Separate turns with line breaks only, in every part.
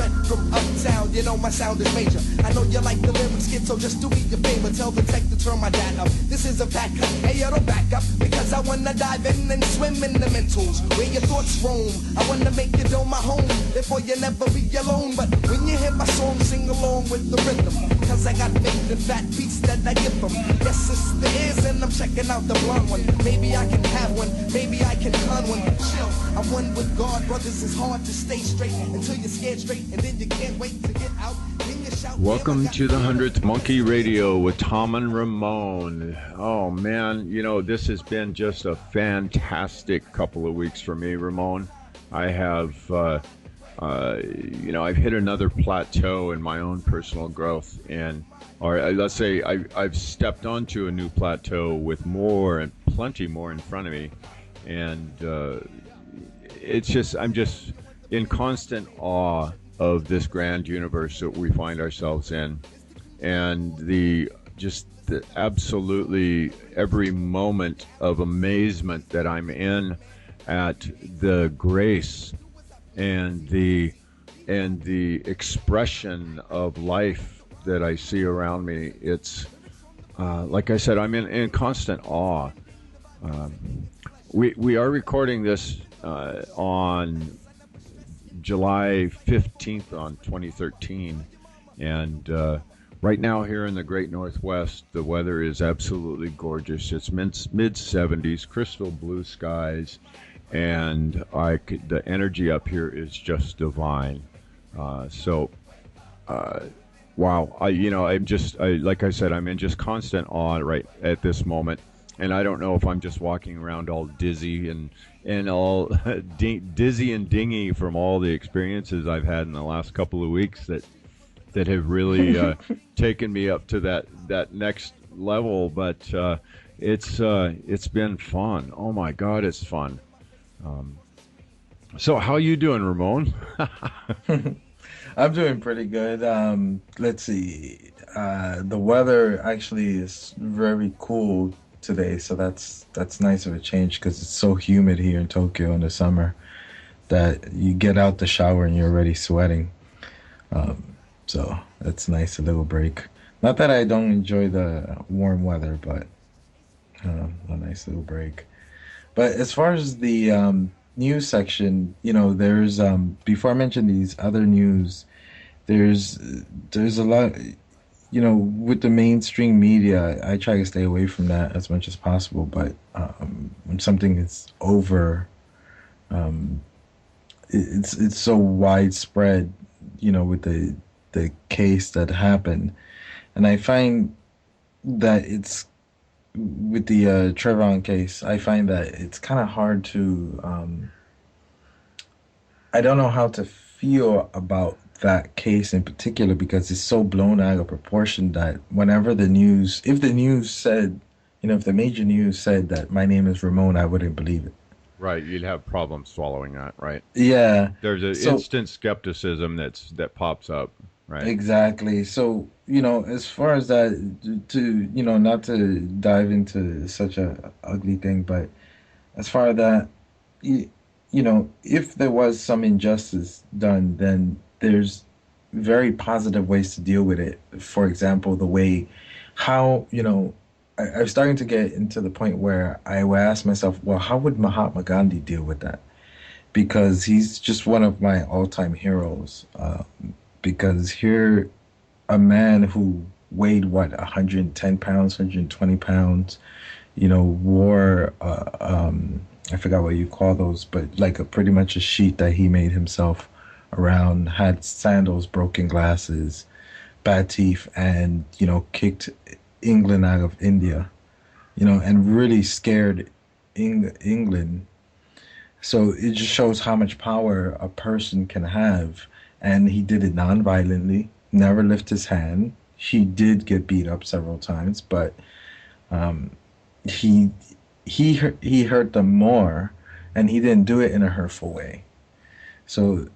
threat from uptown, you know my sound is major. I know you like the lyrics, kid, so just do me a favor. Tell the tech to turn my dad up. This is a back cut, hey, yo, don't back up. Because I wanna dive in and swim in the mentals, where your thoughts roam. I wanna make you know my home, therefore you'll never be alone. But when you hear my song, sing along with the rhythm. Cause I got faith in fat beats that I give them. Yes, it's the ears and I'm checking out the blonde one. Maybe I can have one, maybe I can con one. Chill, I'm one with God, brothers, it's hard to stay straight until you're scared straight, and then you can't wait to get out.
Welcome to the 100th Monkey Radio with Tom and Ramon. Oh man, you know, this has been just a fantastic couple of weeks for me, Ramon. I have, I've hit another plateau in my own personal growth, let's say I've stepped onto a new plateau with plenty more in front of me, and I'm just in constant awe of this grand universe that we find ourselves in, and the absolutely every moment of amazement that I'm in at the grace and the expression of life that I see around me. It's like I said, I'm in constant awe. We are recording this on July 15th on 2013, and right now here in the Great Northwest, the weather is absolutely gorgeous. It's mid 70s, crystal blue skies, and the energy up here is just divine. Wow. Like I said, I'm in just constant awe right at this moment. And I don't know if I'm just walking around all dizzy and all dizzy and dingy from all the experiences I've had in the last couple of weeks that have really taken me up to that next level. But it's been fun. Oh my God, it's fun. So how you doing, Ramon?
I'm doing pretty good. Let's see. The weather actually is very cool today, so that's nice of a change, because it's so humid here in Tokyo in the summer that you get out the shower and you're already sweating. So that's nice, a little break. Not that I don't enjoy the warm weather, but a nice little break. But as far as the news section, you know, there's before I mention these other news, there's a lot. You know, with the mainstream media, I try to stay away from that as much as possible. But when something is over, it's so widespread, you know, with the case that happened, and I find that it's with the Trevon case. I find that it's kind of hard to. I don't know how to feel about that case in particular, because it's so blown out of proportion that whenever if the news said, you know, if the major news said that my name is Ramon, I wouldn't believe it.
Right, you'd have problems swallowing that, right?
Yeah.
There's an instant skepticism that pops up, right?
Exactly. So, you know, as far as that, you know, not to dive into such a ugly thing, but as far as that, you know, if there was some injustice done, then there's very positive ways to deal with it. For example, the way how, you know, I'm starting to get into the point where I would ask myself, well, how would Mahatma Gandhi deal with that? Because he's just one of my all-time heroes. Because here, a man who weighed, 110 pounds, 120 pounds, you know, wore, I forgot what you call those, but like pretty much a sheet that he made himself around, had sandals, broken glasses, bad teeth, and, you know, kicked England out of India, you know, and really scared England. So it just shows how much power a person can have. And he did it non-violently, never lift his hand. He did get beat up several times, but he hurt them more, and he didn't do it in a hurtful way. So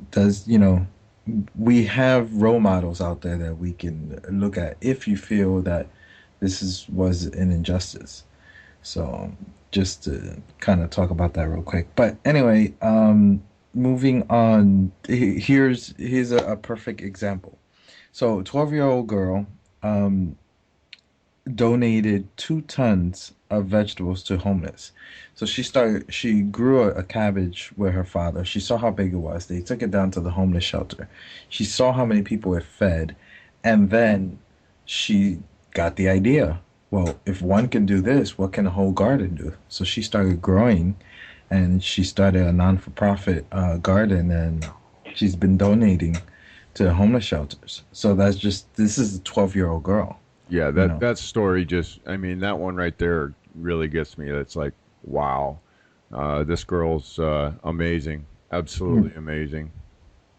you know, we have role models out there that we can look at if you feel that this was an injustice. So just to kind of talk about that real quick. But anyway, moving on. Here's a perfect example. So, 12-year-old girl um, donated 2 tons of vegetables to homeless. So she grew a cabbage with her father. She saw how big it was. They took it down to the homeless shelter. She saw how many people it fed, and then she got the idea. Well, if one can do this, what can a whole garden do? So she started growing, and she started a non-for-profit garden, and she's been donating to homeless shelters. So this is a 12-year-old girl,
Yeah,
you
that
know.
that story just, I mean, that one right there really gets me. It's like, wow, this girl's amazing, absolutely amazing.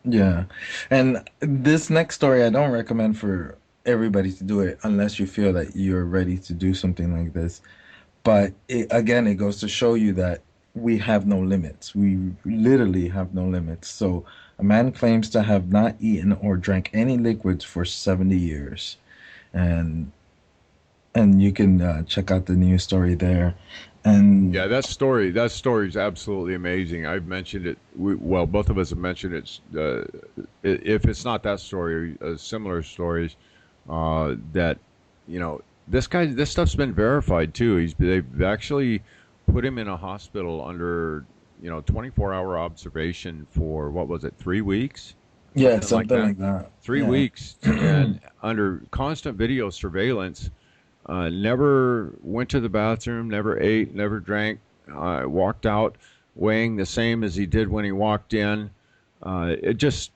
Yeah. And this next story, I don't recommend for everybody to do it unless you feel that you're ready to do something like this. But again, it goes to show you that we have no limits. We literally have no limits. So a man claims to have not eaten or drank any liquids for 70 years. And you can check out the news story there. And
Yeah, that story is absolutely amazing. I've mentioned it. Well, both of us have mentioned it. If it's not that story, similar stories that this stuff's been verified too. They've actually put him in a hospital under 24-hour observation for what was it, 3 weeks,
yeah,
something like
something
that,
like that.
three
Yeah.
weeks, and under constant video surveillance. Never went to the bathroom, never ate, never drank. Walked out weighing the same as he did when he walked in. It just.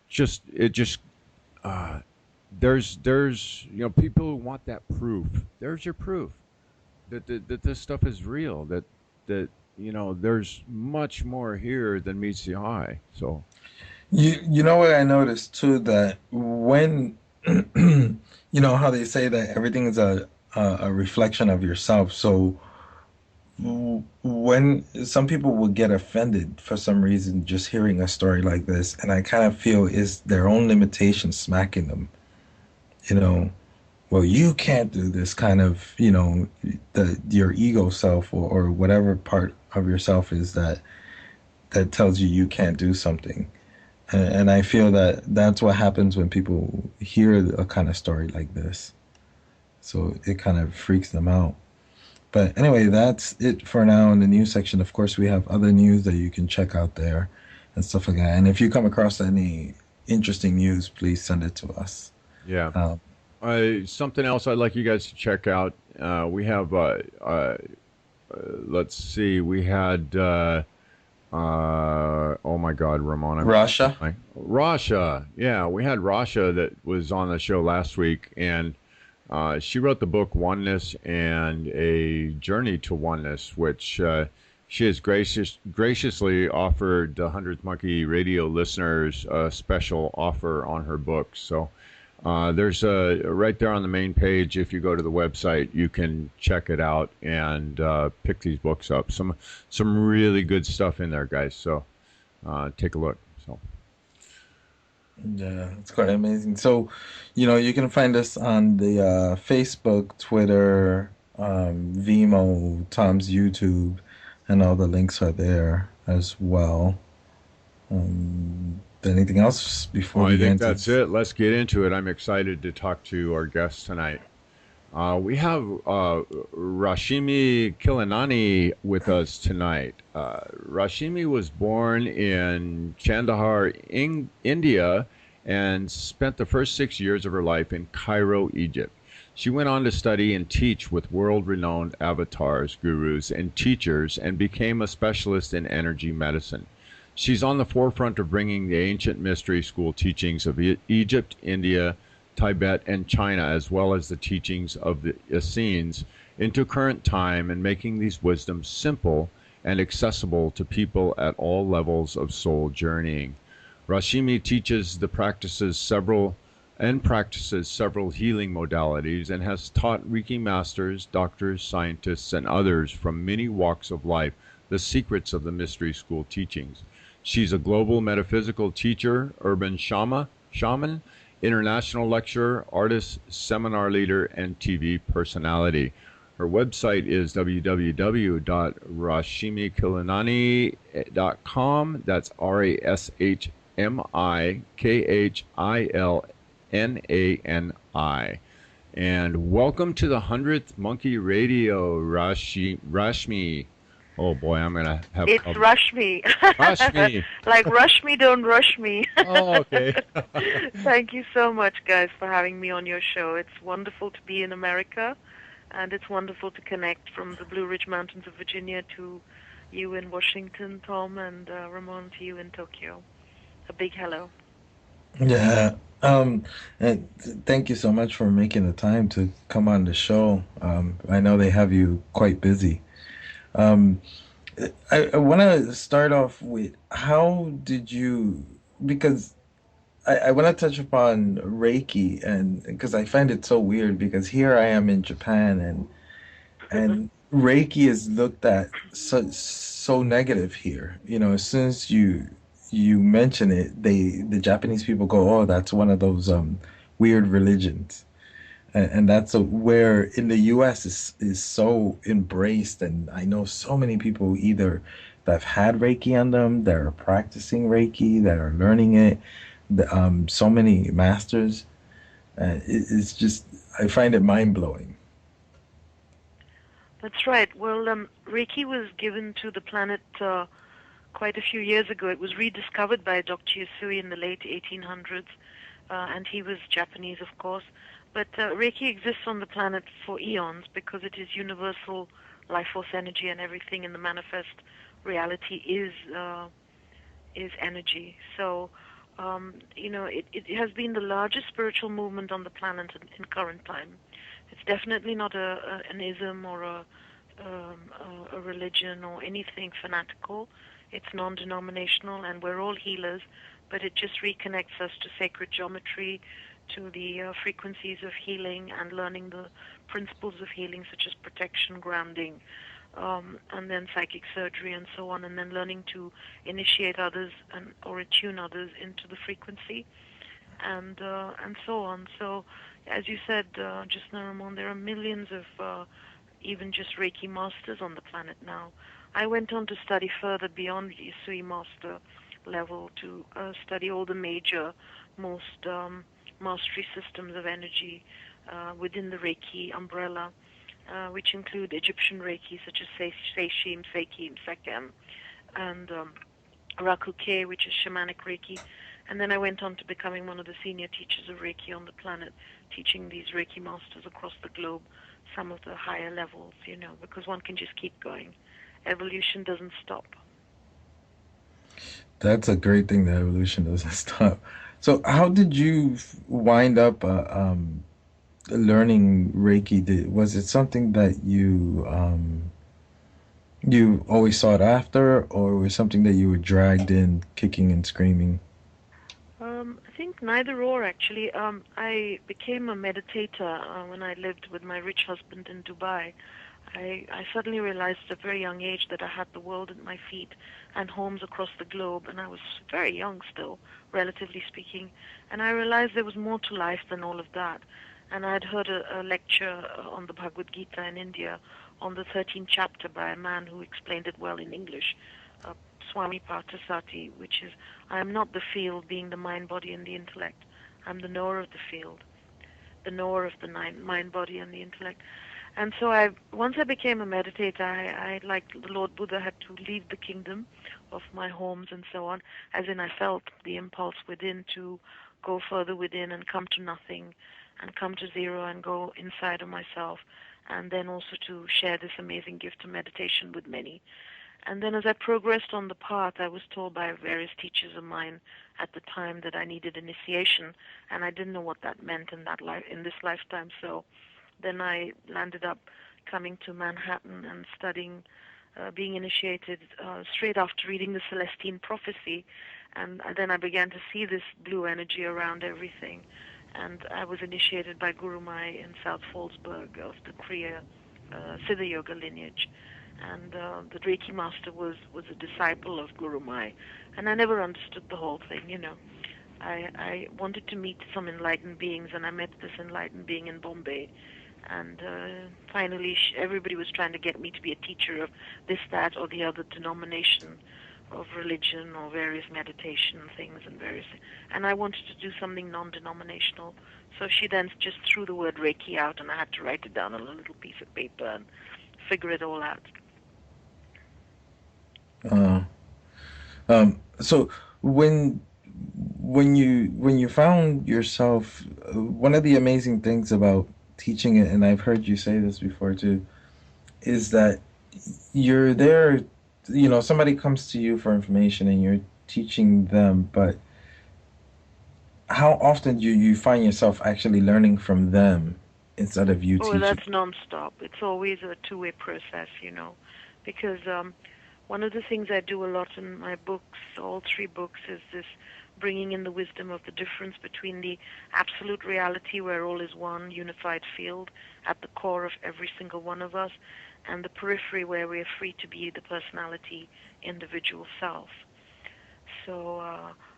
Uh, there's people who want that proof. There's your proof that this stuff is real. That there's much more here than meets the eye. So
You know what I noticed too, that when you know how they say that everything is a reflection of yourself. So when some people will get offended for some reason just hearing a story like this, and I kind of feel is their own limitations smacking them. You know, well, you can't do this kind of, your ego self, or whatever part of yourself is that tells you you can't do something. And I feel that that's what happens when people hear a kind of story like this. So it kind of freaks them out. But anyway, that's it for now in the news section. Of course, we have other news that you can check out there and stuff like that. And if you come across any interesting news, please send it to us.
yeah,
Um,
something else I'd like you guys to check out. We have let's see, we had oh my God, Ramon,
Russia.
Rasha. Yeah, we had Rasha that was on the show last week, and she wrote the book Oneness and a Journey to Oneness, which she has graciously offered the 100th Monkey Radio listeners a special offer on her book. So there's right there on the main page. If you go to the website, you can check it out and pick these books up. Some really good stuff in there, guys. So take a look. So
Yeah, it's quite amazing. So, you can find us on the Facebook, Twitter, Vimeo, Tom's YouTube, and all the links are there as well. Anything else before
well, I
we get
think
into?
that's it. Let's get into it. I'm excited to talk to our guest tonight. We have Rashmi Khilnani with us tonight. Rashmi was born in Chandigarh, India, and spent the first 6 years of her life in Cairo, Egypt. She went on to study and teach with world-renowned avatars, gurus, and teachers, and became a specialist in energy medicine. She's on the forefront of bringing the ancient mystery school teachings of Egypt, India, Tibet, and China, as well as the teachings of the Essenes, into current time and making these wisdoms simple and accessible to people at all levels of soul journeying. Rashmi practices several healing modalities and has taught Reiki masters, doctors, scientists, and others from many walks of life the secrets of the mystery school teachings. She's a global metaphysical teacher, urban shaman, international lecturer, artist, seminar leader, and TV personality. Her website is www.rashmikhilnani.com. That's RashmiKhilnani. And welcome to the 100th Monkey Radio, Rashmi. Oh boy, I'm gonna have.
It's Rashmi.
Rashmi.
Like rush me, don't rush me.
Oh, okay.
Thank you so much, guys, for having me on your show. It's wonderful to be in America, and it's wonderful to connect from the Blue Ridge Mountains of Virginia to you in Washington, Tom, and Ramon to you in Tokyo. A big hello.
Yeah. And thank you so much for making the time to come on the show. I know they have you quite busy. Um, I want to start off with how did you, because I want to touch upon Reiki, and because I find it so weird because here I am in Japan, and Reiki is looked at so negative here. You know, as soon as you mention it, the Japanese people go, "Oh, that's one of those weird religions," and that's where in the U.S. is so embraced. And I know so many people either that have had Reiki on them, that are practicing Reiki, that are learning it. So many masters. It's just I find it mind blowing.
That's right. Well, Reiki was given to the planet quite a few years ago. It was rediscovered by Dr. Yasui in the late 1800s, and he was Japanese, of course. But Reiki exists on the planet for eons because it is universal life force energy, and everything in the manifest reality is energy. So, it has been the largest spiritual movement on the planet in current time. It's definitely not an ism or a religion or anything fanatical. It's non-denominational, and we're all healers, but it just reconnects us to sacred geometry, to the frequencies of healing, and learning the principles of healing, such as protection, grounding, and then psychic surgery and so on, and then learning to initiate others or attune others into the frequency, and so on. So, as you said just now, Ramon, there are millions of even just Reiki masters on the planet now. I went on to study further beyond Yasui master level to study all the major, most mastery systems of energy within the Reiki umbrella, which include Egyptian Reiki, such as Seishim, Seikim, Sekhem, and Rakuke, which is shamanic Reiki. And then I went on to becoming one of the senior teachers of Reiki on the planet, teaching these Reiki masters across the globe some of the higher levels, because one can just keep going. Evolution doesn't stop.
That's a great thing that evolution doesn't stop. So how did you wind up learning Reiki? Was it something that you always sought after, or was it something that you were dragged in kicking and screaming?
I think neither or, actually. I became a meditator when I lived with my rich husband in Dubai. I suddenly realized at a very young age that I had the world at my feet and homes across the globe, and I was very young still, relatively speaking, and I realized there was more to life than all of that. And I had heard a lecture on the Bhagavad Gita in India on the 13th chapter by a man who explained it well in English, Swami Parthasati, which is, I am not the field, being the mind, body, and the intellect. I'm the knower of the field, the knower of the mind, body, and the intellect. And so once I became a meditator, I like the Lord Buddha, had to leave the kingdom of my homes and so on, as in I felt the impulse within to go further within and come to nothing and come to zero and go inside of myself, and then also to share this amazing gift of meditation with many. And then as I progressed on the path, I was told by various teachers of mine at the time that I needed initiation, and I didn't know what that meant in this lifetime. So then I landed up coming to Manhattan and studying, being initiated straight after reading the Celestine Prophecy. And then I began to see this blue energy around everything. And I was initiated by Guru Mai in South Fallsburg of the Kriya Siddha Yoga lineage. And the Reiki master was a disciple of Guru Mai. And I never understood the whole thing, I wanted to meet some enlightened beings, and I met this enlightened being in Bombay. And finally, everybody was trying to get me to be a teacher of this, that, or the other denomination of religion or various meditation things and various. And I wanted to do something non-denominational. So she then just threw the word Reiki out, and I had to write it down on a little piece of paper and figure it all out.
Uh, so when you found yourself, one of the amazing things about teaching it, and I've heard you say this before too, is that you're there, somebody comes to you for information and you're teaching them, but how often do you find yourself actually learning from them instead of you
Oh,
teaching?
that's nonstop. It's always a two-way process, because one of the things I do a lot in my books, all three books, is this bringing in the wisdom of the difference between the absolute reality where all is one unified field at the core of every single one of us, and the periphery where we are free to be the personality, individual self. So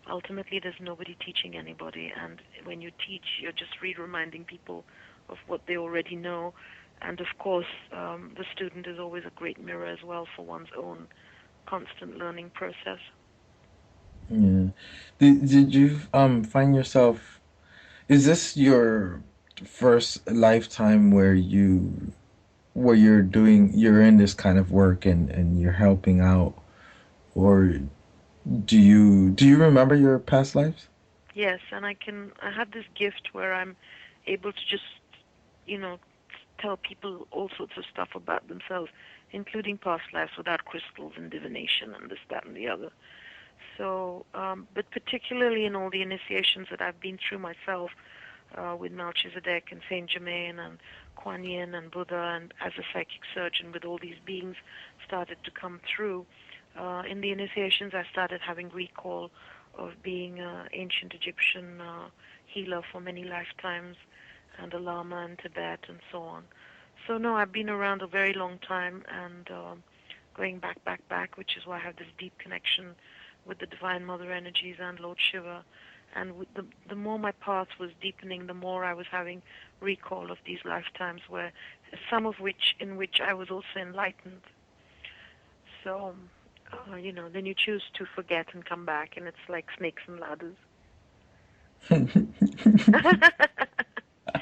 ultimately, there's nobody teaching anybody, and when you teach, you're just reminding people of what they already know. And of course, the student is always a great mirror as well for one's own constant learning process.
Yeah. Did you find yourself, is this your first lifetime where you're in this kind of work and you're helping out, or do you remember your past lives?
Yes, and I have this gift where I'm able to just, you know, tell people all sorts of stuff about themselves, including past lives without crystals and divination and this, that, and the other. So, but particularly in all the initiations that I've been through myself, with Melchizedek and Saint Germain and Kuan Yin and Buddha, and as a psychic surgeon with all these beings started to come through. In the initiations, I started having recall of being an ancient Egyptian healer for many lifetimes, and a lama in Tibet, and so on. So no, I've been around a very long time, and going back, which is why I have this deep connection with the Divine Mother energies and Lord Shiva. And with the more my path was deepening, the more I was having recall of these lifetimes, where some of which in which I was also enlightened. So, then you choose to forget and come back, and it's like snakes and ladders.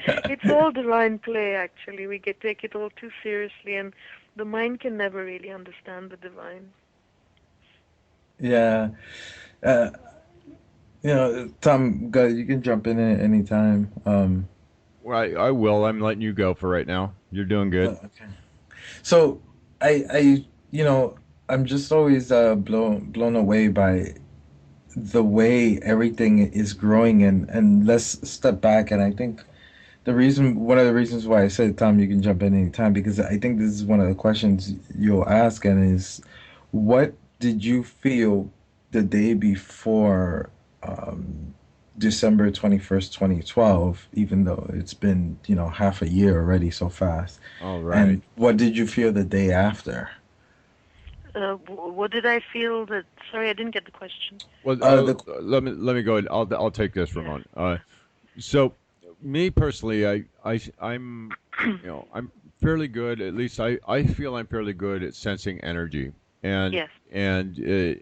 It's all divine play, actually. We take it all too seriously, and the mind can never really understand the divine.
Yeah. Uh, Tom, go, you can jump in at any time.
Well, I will. I'm letting you go for right now. You're doing good.
Okay. So I'm just always blown away by the way everything is growing, and let's step back. And I think one of the reasons why I said, Tom, you can jump in anytime, because I think this is one of the questions you'll ask, and is, what did you feel the day before December 21st, 2012, even though it's been, half a year already so fast?
All right.
And what did you feel the day after?
What did I feel that? Sorry, I didn't get the question.
Well, let me go ahead. I'll take this for a moment. So, me personally, I'm I'm fairly good. At least I feel I'm fairly good at sensing energy, and
Yes.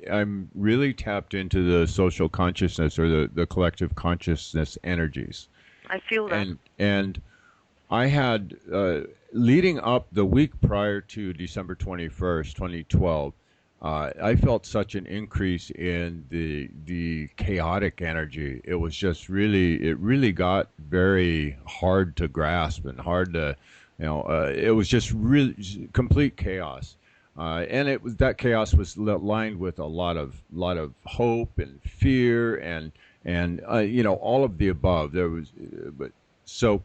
I'm really tapped into the social consciousness, or the collective consciousness energies.
I feel that.
And I had, leading up the week prior to December 21st, 2012, I felt such an increase in the chaotic energy. It was just it really got very hard to grasp and hard to, it was just really complete chaos. And that chaos was lined with a lot of hope and fear and all of the above. There was, but so.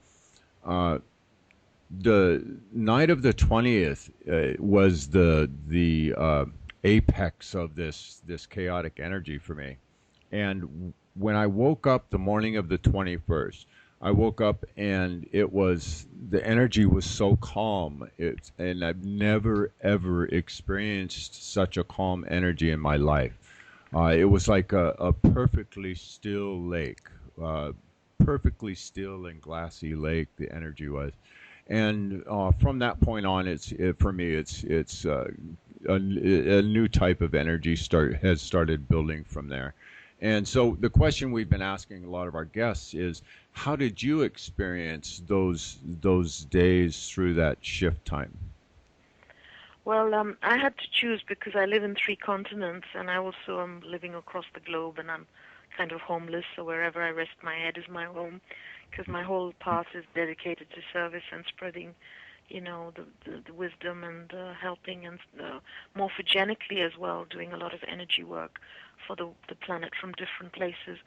The night of the 20th was the apex of this chaotic energy for me, and when I woke up the morning of the 21st, I woke up and the energy was so calm. And I've never ever experienced such a calm energy in my life. It was like a perfectly still lake, perfectly still and glassy lake. The energy was. And from that point on, for me, it's a new type of energy has started building from there. And so the question we've been asking a lot of our guests is, how did you experience those days through that shift time?
Well, I had to choose because I live in 3 continents, and I also am living across the globe, and I'm kind of homeless, so wherever I rest my head is my home, because my whole path is dedicated to service and spreading, the wisdom and helping, and morphogenically as well, doing a lot of energy work for the planet from different places.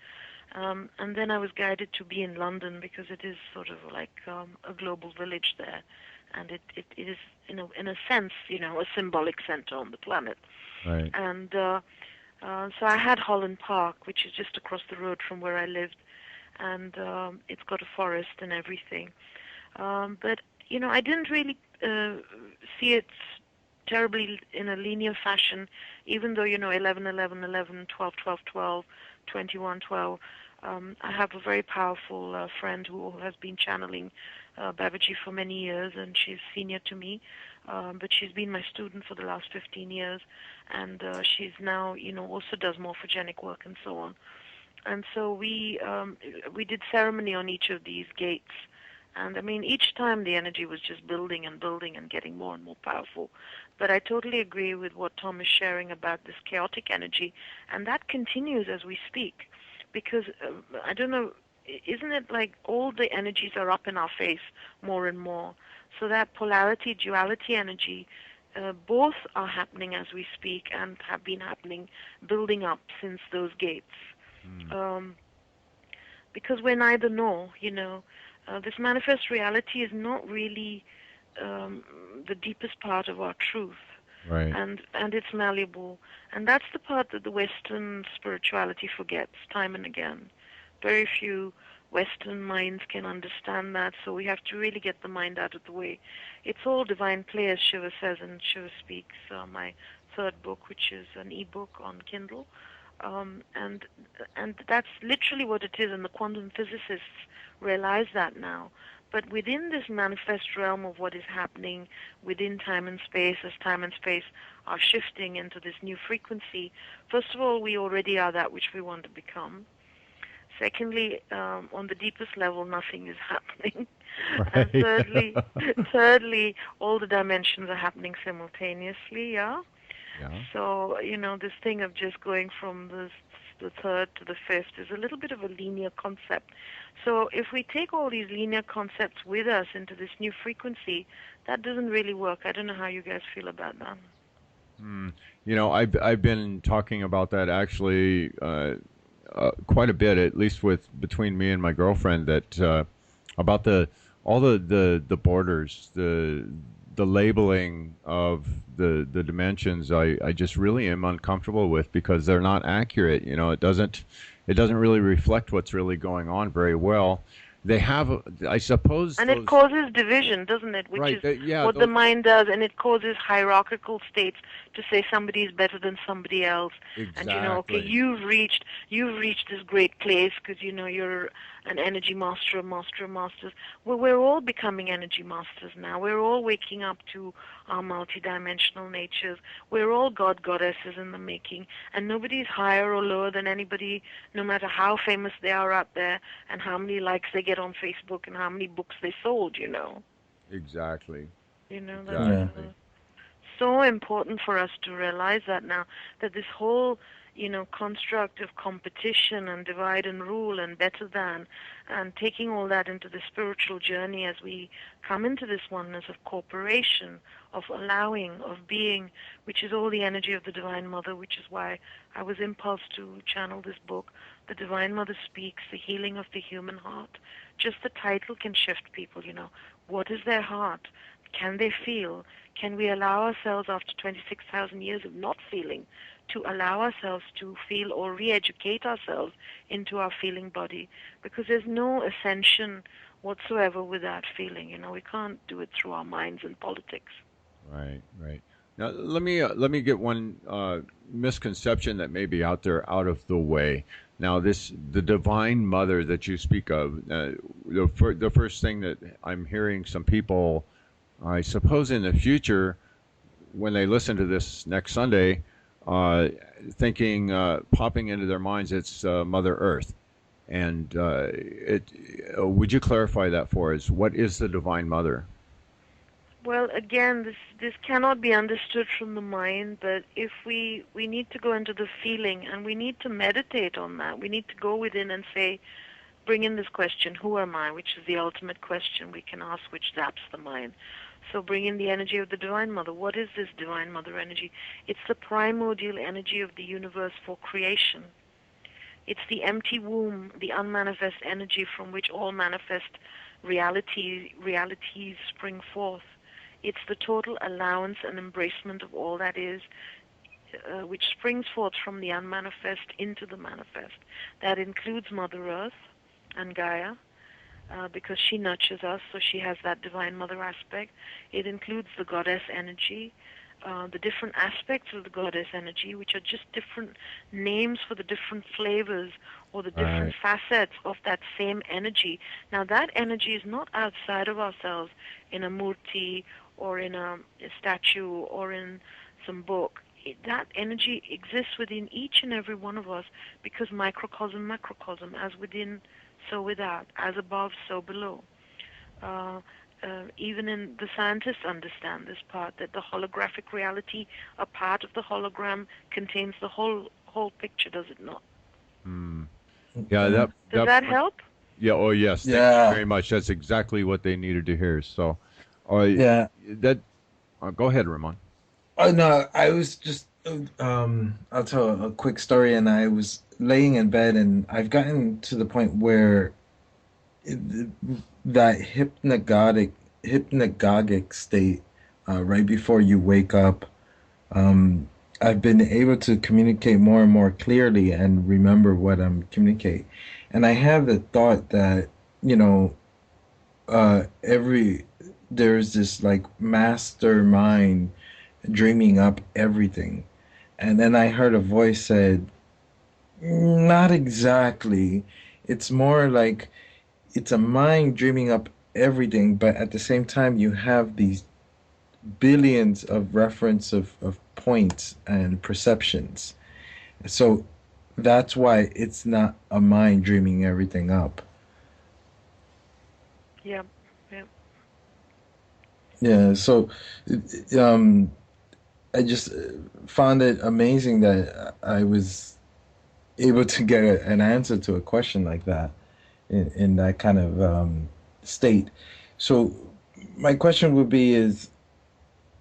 And then I was guided to be in London because it is sort of like a global village there, and it is, in a sense, a symbolic center on the planet.
Right.
And so I had Holland Park, which is just across the road from where I lived, and it's got a forest and everything. But I didn't really see it terribly in a linear fashion, even though 11, 11, 11, 12, 12, 12, 21, 12. I have a very powerful friend who has been channeling Babaji for many years, and she's senior to me, but she's been my student for the last 15 years, and she's now, also does morphogenic work and so on. And so we did ceremony on each of these gates, and I mean, each time the energy was just building and building and getting more and more powerful. But I totally agree with what Tom is sharing about this chaotic energy, and that continues as we speak. Because, I don't know, isn't it like all the energies are up in our face more and more? So that polarity, duality energy, both are happening as we speak and have been happening, building up since those gates. Because we're neither nor, this manifest reality is not really the deepest part of our truth.
Right.
And it's malleable. And that's the part that the Western spirituality forgets time and again. Very few Western minds can understand that, so we have to really get the mind out of the way. It's all divine play, as Shiva says in Shiva Speaks, my 3rd book, which is an e-book on Kindle. And that's literally what it is, and the quantum physicists realize that now. But within this manifest realm of what is happening within time and space, as time and space are shifting into this new frequency, first of all, we already are that which we want to become. Secondly, on the deepest level, nothing is happening.
Right.
And thirdly, all the dimensions are happening simultaneously, yeah?
Yeah.
So, this thing of just going from the 3rd to the 5th is a little bit of a linear concept. So if we take all these linear concepts with us into this new frequency, that doesn't really work. I don't know how you guys feel about that.
I've been talking about that actually quite a bit, at least between me and my girlfriend, that about all the borders, the labeling of the dimensions. I just really am uncomfortable with, because they're not accurate. It doesn't really reflect what's really going on very well. They have, I suppose,
and it causes division, doesn't it? Which
right,
is what the mind does, and it causes hierarchical states to say somebody is better than somebody else.
Exactly.
And okay, you've reached this great place because you're an energy master, a master of masters. Well, we're all becoming energy masters now. We're all waking up to our multidimensional natures. We're all goddesses in the making, and nobody's higher or lower than anybody, no matter how famous they are out there and how many likes they get on Facebook and how many books they sold.
Exactly.
That's so important for us to realize that now, that this whole construct of competition and divide and rule and better than, and taking all that into the spiritual journey as we come into this oneness of cooperation, of allowing, of being, which is all the energy of the Divine Mother, which is why I was impulsed to channel this book. The Divine Mother Speaks, The Healing of the Human Heart. Just the title can shift people, What is their heart? Can they feel? Can we allow ourselves, after 26,000 years of not feeling, to allow ourselves to feel or re-educate ourselves into our feeling body? Because there's no ascension whatsoever without feeling. We can't do it through our minds and politics.
Right, right. Now, let me get one misconception that may be out there out of the way. Now, the Divine Mother that you speak of, the first thing that I'm hearing some people, I suppose, in the future, when they listen to this next Sunday, uh, thinking, popping into their minds, it's Mother Earth. And would you clarify that for us? What is the Divine Mother?
Well, again, this cannot be understood from the mind, but if we need to go into the feeling and we need to meditate on that. We need to go within and say, bring in this question, who am I? Which is the ultimate question we can ask, which zaps the mind. So bring in the energy of the Divine Mother. What is this Divine Mother energy? It's the primordial energy of the universe for creation. It's the empty womb, the unmanifest energy from which all manifest realities spring forth. It's the total allowance and embracement of all that is, which springs forth from the unmanifest into the manifest. That includes Mother Earth and Gaia, because she nurtures us, so she has that Divine Mother aspect. It includes the Goddess energy, the different aspects of the Goddess energy, which are just different names for the different flavors or the different facets of that same energy. Now, that energy is not outside of ourselves in a murti or in a statue or in some book. That energy exists within each and every one of us, because microcosm, macrocosm, as within, so without, as above, so below. Even in the scientists understand this part, that the holographic reality, a part of the hologram, contains the whole picture, does it not?
Hmm. Yeah,
Does that help?
Yeah. Oh, yes. Thank you
Yeah,
very much. That's exactly what they needed to hear. So,
yeah.
that. Go ahead, Ramon.
Oh no, I was just I'll tell a quick story, and I was laying in bed and I've gotten to the point where it, that hypnagogic state right before you wake up, um I've been able to communicate more and more clearly and remember what I'm communicating. And I have the thought that, you know, every there's this like mastermind dreaming up everything. And then I heard a voice said, not exactly. It's more like it's a mind dreaming up everything, but at the same time, you have these billions of reference of points and perceptions. So that's why it's not a mind dreaming everything up.
Yeah, yeah.
Yeah, so um, I just found it amazing that I was able to get an answer to a question like that in that kind of state. So my question would be is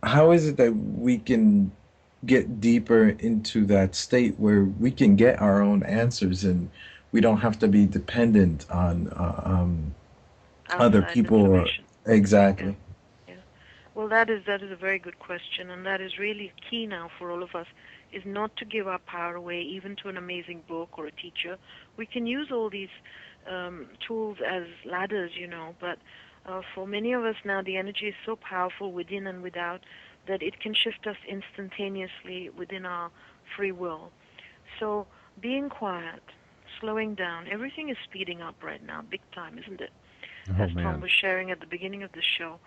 how is it that we can get deeper into that state where we can get our own answers and we don't have to be dependent on other
Outside
people or
information. Yeah,
exactly.
yeah. Well, that is a very good question, and that is really key now for all of us, is not to give our power away, even to an amazing book or a teacher. We can use all these tools as ladders, but for many of us now, the energy is so powerful within and without that it can shift us instantaneously within our free will. So being quiet, slowing down, everything is speeding up right now, big time, isn't it?
Oh
As Tom
man.
was sharing at the beginning of the show,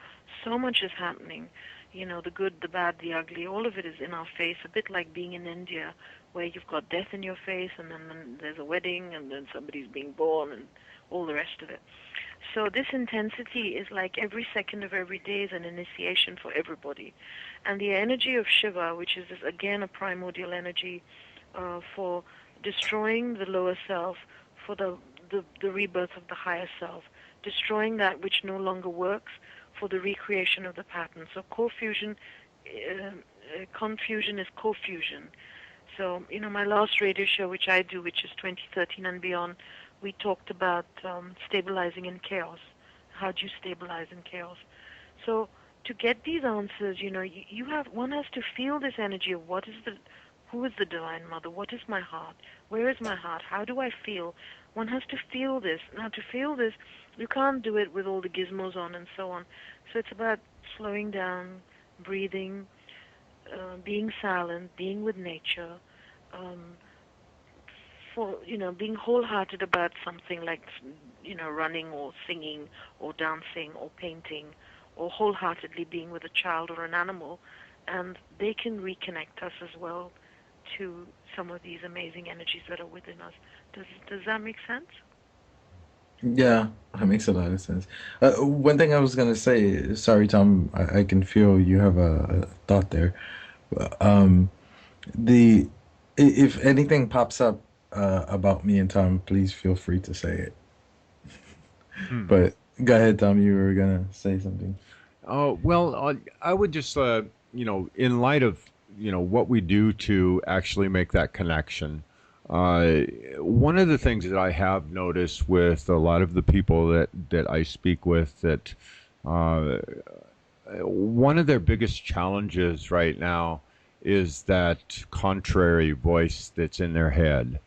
so much is happening. The good, the bad, the ugly, all of it is in our face, a bit like being in India, where you've got death in your face, and then there's a wedding, and then somebody's being born, and all the rest of it. So this intensity is like every second of every day is an initiation for everybody. And the energy of Shiva, which is, again, a primordial energy for destroying the lower self, for the rebirth of the higher self, destroying that which no longer works for the recreation of the pattern. So confusion is co-fusion. So, my last radio show, which I do, which is 2013 and beyond, we talked about stabilizing in chaos. How do you stabilize in chaos? So, to get these answers, one has to feel this energy of who is the Divine Mother? What is my heart? Where is my heart? How do I feel? One has to feel this. Now, to feel this, you can't do it with all the gizmos on and so on. So it's about slowing down, breathing, being silent, being with nature, um, for being wholehearted about something like running or singing or dancing or painting, or wholeheartedly being with a child or an animal, and they can reconnect us as well to some of these amazing energies that are within us. Does that make sense?
Yeah, that makes a lot of sense. One thing I was gonna say, sorry, Tom, I can feel you have a thought there. Um, the if anything pops up about me and Tom, please feel free to say it.
Hmm.
But go ahead, Tom. You were gonna say something.
Oh, well, I would just, in light of, what we do to actually make that connection, uh, one of the things that I have noticed with a lot of the people that I speak with, that uh, one of their biggest challenges right now is that contrary voice that's in their head,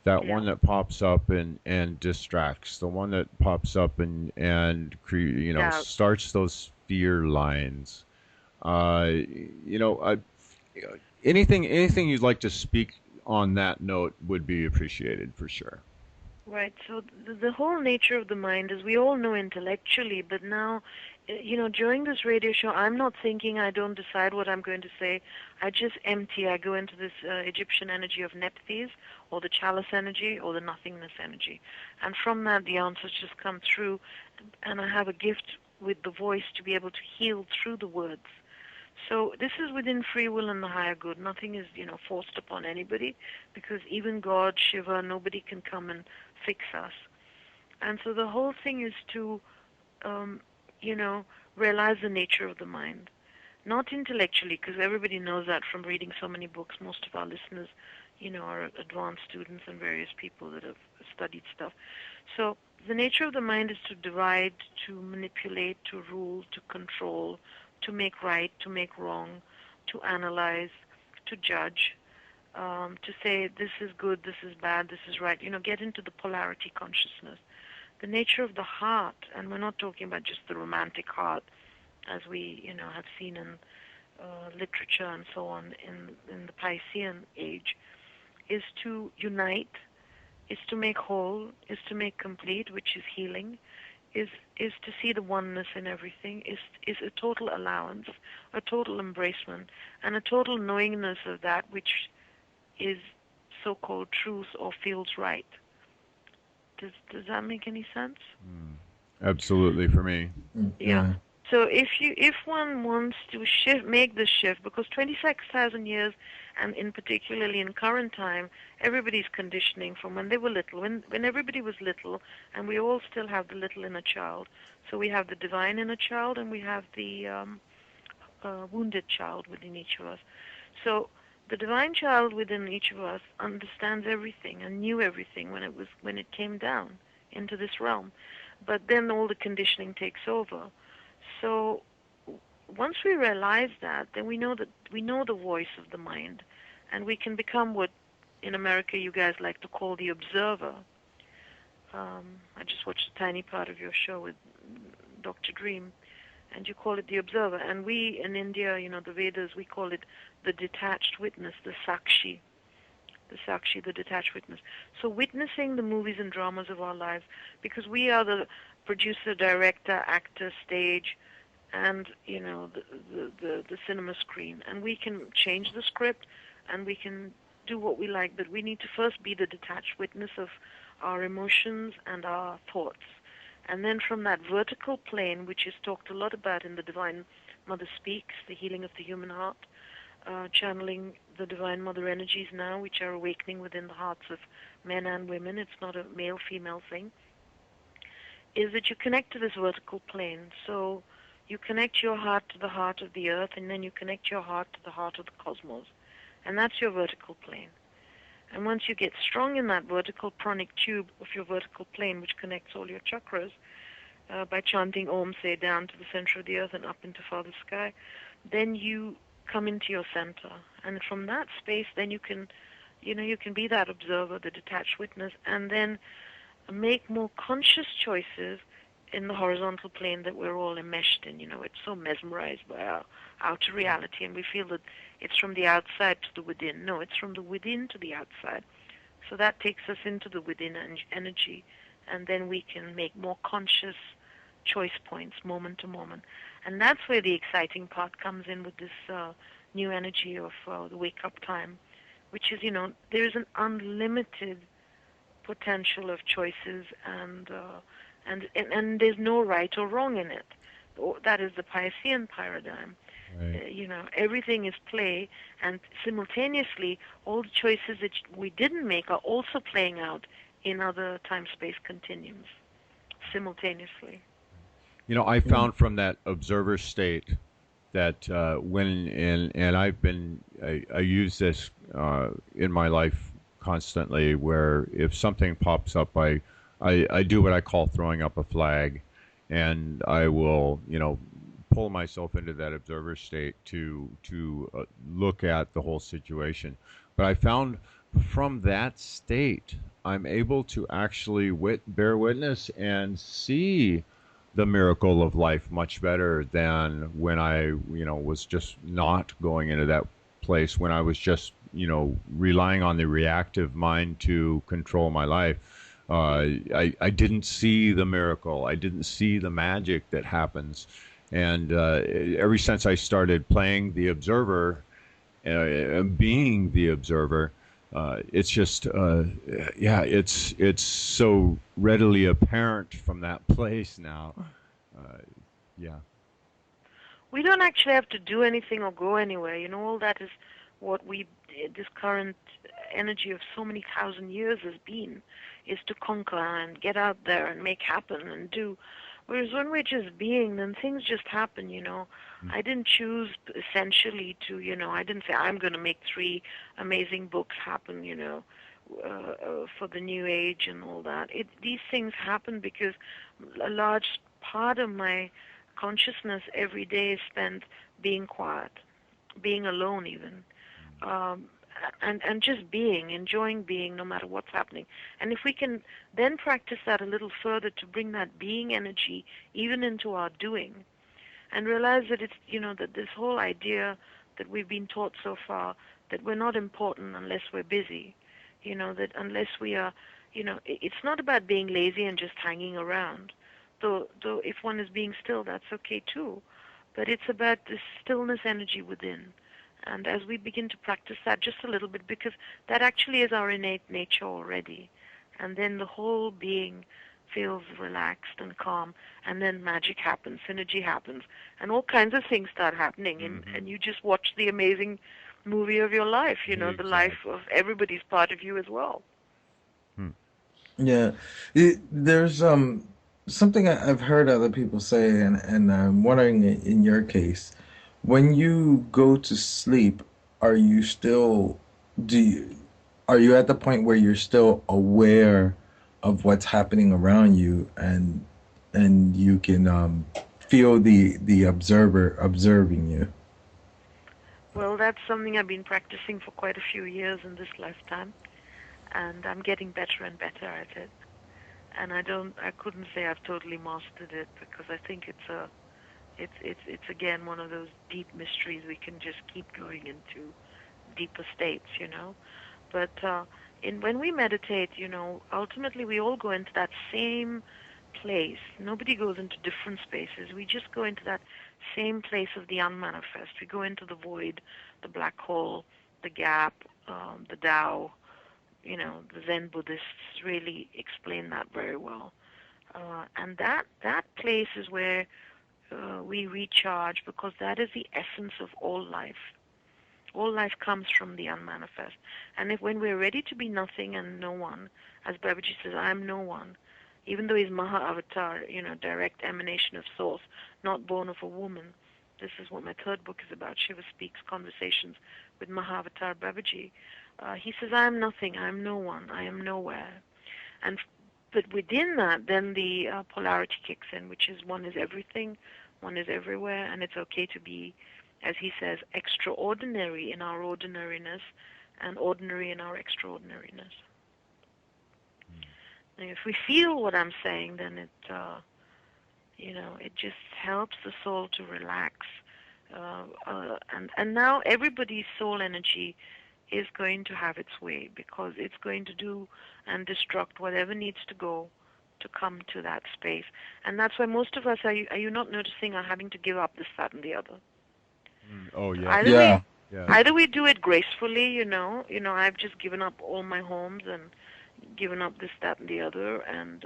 that
Yeah.
one that pops up and distracts, the one that pops up and
Doubt.
starts those fear lines. Uh, you know, uh, anything you'd like to speak on that note would be appreciated for sure.
Right. So the whole nature of the mind is we all know intellectually, but now, during this radio show, I'm not thinking, I don't decide what I'm going to say. I just empty. I go into this Egyptian energy of Nephthys, or the chalice energy, or the nothingness energy. And from that, the answers just come through. And I have a gift with the voice to be able to heal through the words. So this is within free will and the higher good. Nothing is, forced upon anybody, because even God, Shiva, nobody can come and fix us. And so the whole thing is to, um, you know, realize the nature of the mind. Not intellectually, because everybody knows that from reading so many books. Most of our listeners, are advanced students and various people that have studied stuff. So the nature of the mind is to divide, to manipulate, to rule, to control, to make right, to make wrong, to analyze, to judge, to say this is good, this is bad, this is right. Get into the polarity consciousness. The nature of the heart, and we're not talking about just the romantic heart, as we, have seen in literature and so on in the Piscean age, is to unite, is to make whole, is to make complete, which is healing, is to see the oneness in everything, is a total allowance, a total embracement, and a total knowingness of that which is so-called truth or feels right. Does that make any sense?
Absolutely for me.
Yeah.
Yeah.
So if one wants to make this shift, because 26,000 years, and in particularly in current time, everybody's conditioning from when they were little, when everybody was little, and we all still have the little inner child. So we have the divine inner child, and we have the wounded child within each of us. So the divine child within each of us understands everything and knew everything when it came down into this realm. But then all the conditioning takes over. So once we realize that, then we know the voice of the mind, and we can become what in America you guys like to call the observer. I just watched a tiny part of your show with Dr. Dream, and you call it the observer. And we in India, the Vedas, we call it the detached witness, the Sakshi, the detached witness. So witnessing the movies and dramas of our lives, because we are the producer, director, actor, stage, and the cinema screen, and we can change the script, and we can do what we like, but we need to first be the detached witness of our emotions and our thoughts. And then from that vertical plane, which is talked a lot about in the Divine Mother Speaks, the healing of the human heart, channeling the Divine Mother energies now, which are awakening within the hearts of men and women. It's not a male-female thing. Is that you connect to this vertical plane. So you connect your heart to the heart of the earth, and then you connect your heart to the heart of the cosmos. And that's your vertical plane. And once you get strong in that vertical pranic tube of your vertical plane, which connects all your chakras, by chanting Om, say, down to the center of the earth and up into farther sky, then you come into your center. And from that space, then you can be that observer, the detached witness, and then make more conscious choices in the horizontal plane that we're all enmeshed in. It's so mesmerized by our outer reality, and we feel that it's from the outside to the within. No, it's from the within to the outside. So that takes us into the within energy, and then we can make more conscious choice points moment to moment. And that's where the exciting part comes in with this new energy of the wake-up time, which is, there is an unlimited potential of choices, and there's no right or wrong in it. That is the Piscean paradigm.
Right.
Everything is play, and simultaneously, all the choices that we didn't make are also playing out in other time-space continuums simultaneously.
I found from that observer state that and I use this in my life constantly, where if something pops up, I do what I call throwing up a flag, and I will pull myself into that observer state to look at the whole situation. But I found from that state, I'm able to actually bear witness and see the miracle of life much better than when I was just not going into that place, when I was just relying on the reactive mind to control my life. I didn't see the miracle. I didn't see the magic that happens. And ever since I started playing the observer, being the observer, it's just, it's so readily apparent from that place now. Yeah.
We don't actually have to do anything or go anywhere. All that is what this current energy of so many thousand years has been, is to conquer and get out there and make happen and do. Whereas when we're just being, then things just happen. I didn't choose essentially to, I didn't say I'm going to make 3 amazing books happen, for the new age and all that. These things happen because a large part of my consciousness every day is spent being quiet, being alone even, and just being, enjoying being no matter what's happening. And if we can then practice that a little further to bring that being energy even into our doing, and realize that it's, that this whole idea that we've been taught so far, that we're not important unless we're busy, that unless we are, it's not about being lazy and just hanging around. Though if one is being still, that's okay too. But it's about this stillness energy within. And as we begin to practice that just a little bit, because that actually is our innate nature already, and then the whole being feels relaxed and calm, and then magic happens, synergy happens, and all kinds of things start happening, and you just watch the amazing movie of your life, the life of everybody's part of you as well.
Yeah, there's something I've heard other people say, and I'm wondering in your case, when you go to sleep, are you still do you, are you at the point where you're still aware of what's happening around you, and you can feel the observer observing you?
Well, that's something I've been practicing for quite a few years in this lifetime, and I'm getting better and better at it. And I couldn't say I've totally mastered it, because I think it's again one of those deep mysteries we can just keep going into deeper states, But when we meditate, ultimately we all go into that same place. Nobody goes into different spaces. We just go into that same place of the unmanifest. We go into the void, the black hole, the gap, the Tao. The Zen Buddhists really explain that very well. And that place is where we recharge, because that is the essence of all life. All life comes from the unmanifest. And when we're ready to be nothing and no one, as Babaji says, I am no one, even though he's Maha Avatar, direct emanation of Source, not born of a woman. This is what my 3rd book is about. Shiva Speaks, Conversations with Maha Avatar Babaji. He says, I am nothing, I am no one, I am nowhere. But within that, then the polarity kicks in, which is one is everything, one is everywhere, and it's okay to be, as he says, extraordinary in our ordinariness and ordinary in our extraordinariness. And if we feel what I'm saying, then It just helps the soul to relax. And now everybody's soul energy is going to have its way, because it's going to do and destruct whatever needs to go to come to that space. And that's why most of us, are you not noticing, are having to give up this, that, and the other.
Oh
So
yeah.
either we
Yeah.
Yeah.
either we do it gracefully, I've just given up all my homes and given up this, that, and the other, and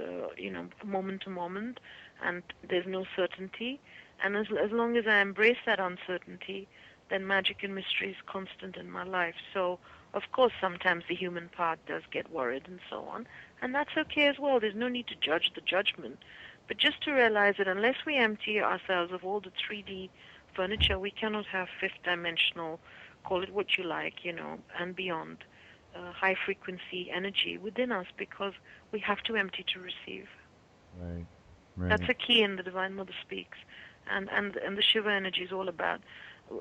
moment to moment, and there's no certainty. And as long as I embrace that uncertainty, then magic and mystery is constant in my life. So, of course, sometimes the human part does get worried and so on, and that's okay as well. There's no need to judge the judgment, but just to realize that unless we empty ourselves of all the 3D furniture, we cannot have fifth dimensional, call it what you like, and beyond, high frequency energy within us, because we have to empty to receive.
Right.
That's
Right.
a key in the Divine Mother Speaks. And the Shiva energy is all about,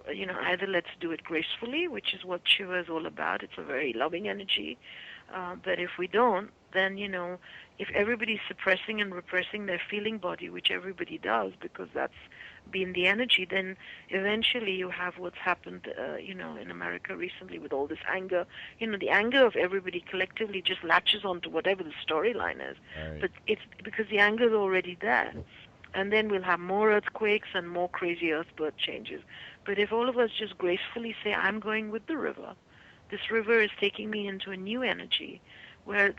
either let's do it gracefully, which is what Shiva is all about. It's a very loving energy. But if we don't, then, if everybody's suppressing and repressing their feeling body, which everybody does, because that's been the energy, then eventually you have what's happened, in America recently with all this anger. The anger of everybody collectively just latches onto whatever the storyline is.
Right.
But it's because the anger is already there. And then we'll have more earthquakes and more crazy earthbirth changes. But if all of us just gracefully say, I'm going with the river, this river is taking me into a new energy where,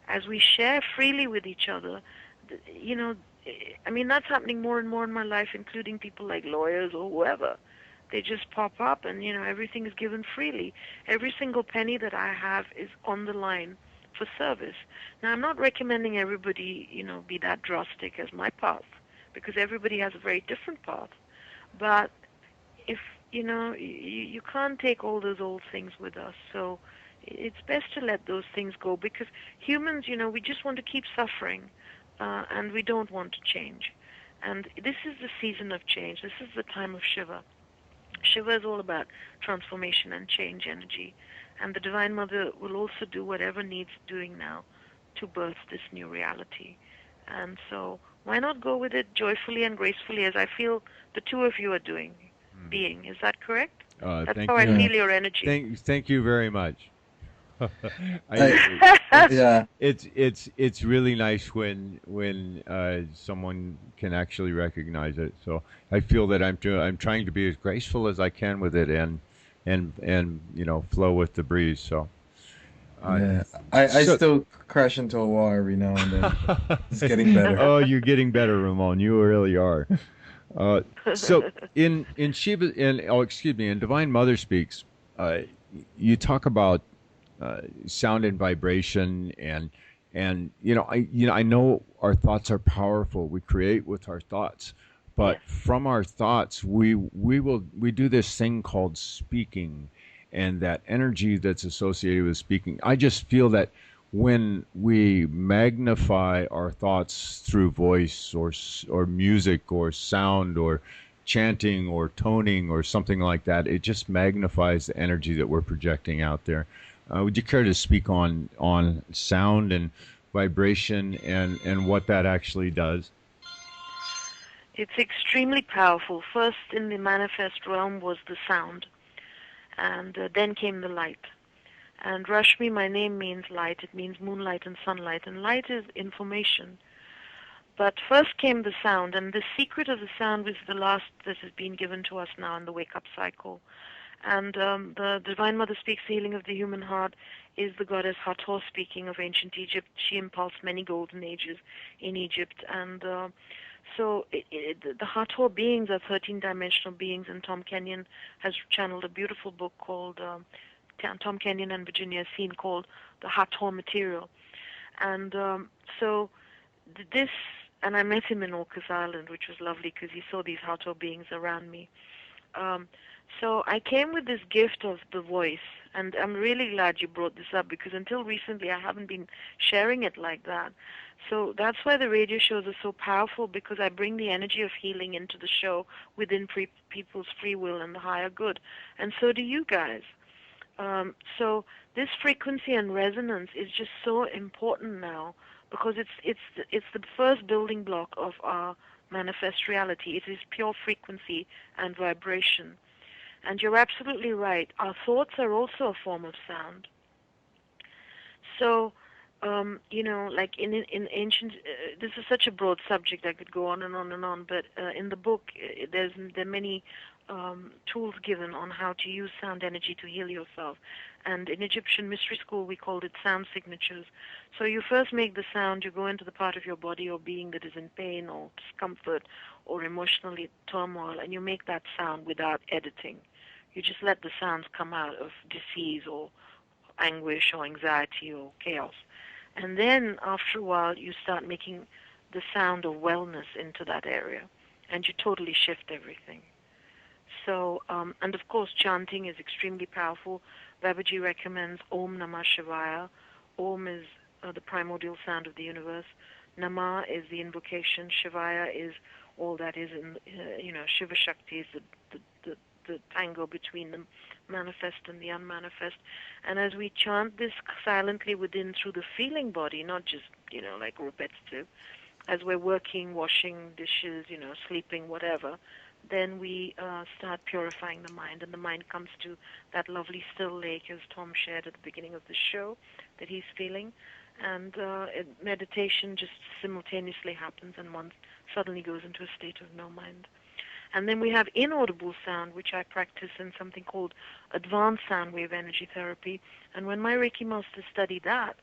as we share freely with each other, that's happening more and more in my life, including people like lawyers or whoever. They just pop up and, everything is given freely. Every single penny that I have is on the line for service. Now, I'm not recommending everybody, be that drastic as my path, because everybody has a very different path. But if, you can't take all those old things with us, so it's best to let those things go, because humans, we just want to keep suffering, and we don't want to change. And this is the season of change. This is the time of Shiva. Shiva is all about transformation and change energy. And the Divine Mother will also do whatever needs doing now to birth this new reality. And so why not go with it joyfully and gracefully, as I feel the two of you are doing, being. Is that correct? That's
Thank
how I
Yeah.
feel your energy.
thank you very much.
Yeah.
It's really nice when someone can actually recognize it. So I feel that I'm trying to be as graceful as I can with it, and flow with the breeze. So
Yeah. I
so-
still crash into a wall every now and then. It's getting better.
Oh, you're getting better, Ramon. You really are. So in Shiva, in Divine Mother Speaks, you talk about sound and vibration, and I know our thoughts are powerful. We create with our thoughts, but
Yes.
from our thoughts, we do this thing called speaking, and that energy that's associated with speaking. I just feel that when we magnify our thoughts through voice or music or sound or chanting or toning or something like that, it just magnifies the energy that we're projecting out there. Would you care to speak on sound and vibration and what that actually does?
It's extremely powerful. First in the manifest realm was the sound, and then came the light. And Rashmi, my name means light. It means moonlight and sunlight. And light is information. But first came the sound, and the secret of the sound was the last that has been given to us now in the wake-up cycle. And the Divine Mother Speaks, the healing of the human heart, is the goddess Hathor speaking of ancient Egypt. She impulsed many golden ages in Egypt. And so the Hathor beings are 13-dimensional beings, and Tom Kenyon has channeled a beautiful book called... Tom Kenyon and Virginia Scene, called The Hathor Material. And so this, and I met him in Orcas Island, which was lovely because he saw these Hathor beings around me. So I came with this gift of the voice, and I'm really glad you brought this up, because until recently I haven't been sharing it like that. So that's why the radio shows are so powerful, because I bring the energy of healing into the show within people's free will and the higher good. And so do you guys. So this frequency and resonance is just so important now, because it's the first building block of our manifest reality. It is pure frequency and vibration. And you're absolutely right. Our thoughts are also a form of sound. So, like in ancient, this is such a broad subject. I could go on and on and on. But in the book, there are many tools given on how to use sound energy to heal yourself. And in Egyptian mystery school, we called it sound signatures. So you first make the sound. You go into the part of your body or being that is in pain or discomfort or emotionally turmoil, and you make that sound without editing. You just let the sounds come out of disease or anguish or anxiety or chaos. And then after a while, you start making the sound of wellness into that area, and you totally shift everything. So, and of course, chanting is extremely powerful. Babaji recommends Om Namah Shivaya. Om is the primordial sound of the universe. Namah is the invocation. Shivaya is all that is in, Shiva Shakti is the tangle between the manifest and the unmanifest. And as we chant this silently within through the feeling body, not just, like repetitive, as we're working, washing dishes, sleeping, whatever, then we start purifying the mind, and the mind comes to that lovely still lake, as Tom shared at the beginning of the show, that he's feeling. And meditation just simultaneously happens, and one suddenly goes into a state of no mind. And then we have inaudible sound, which I practice in something called advanced sound wave energy therapy. And when my Reiki masters study that,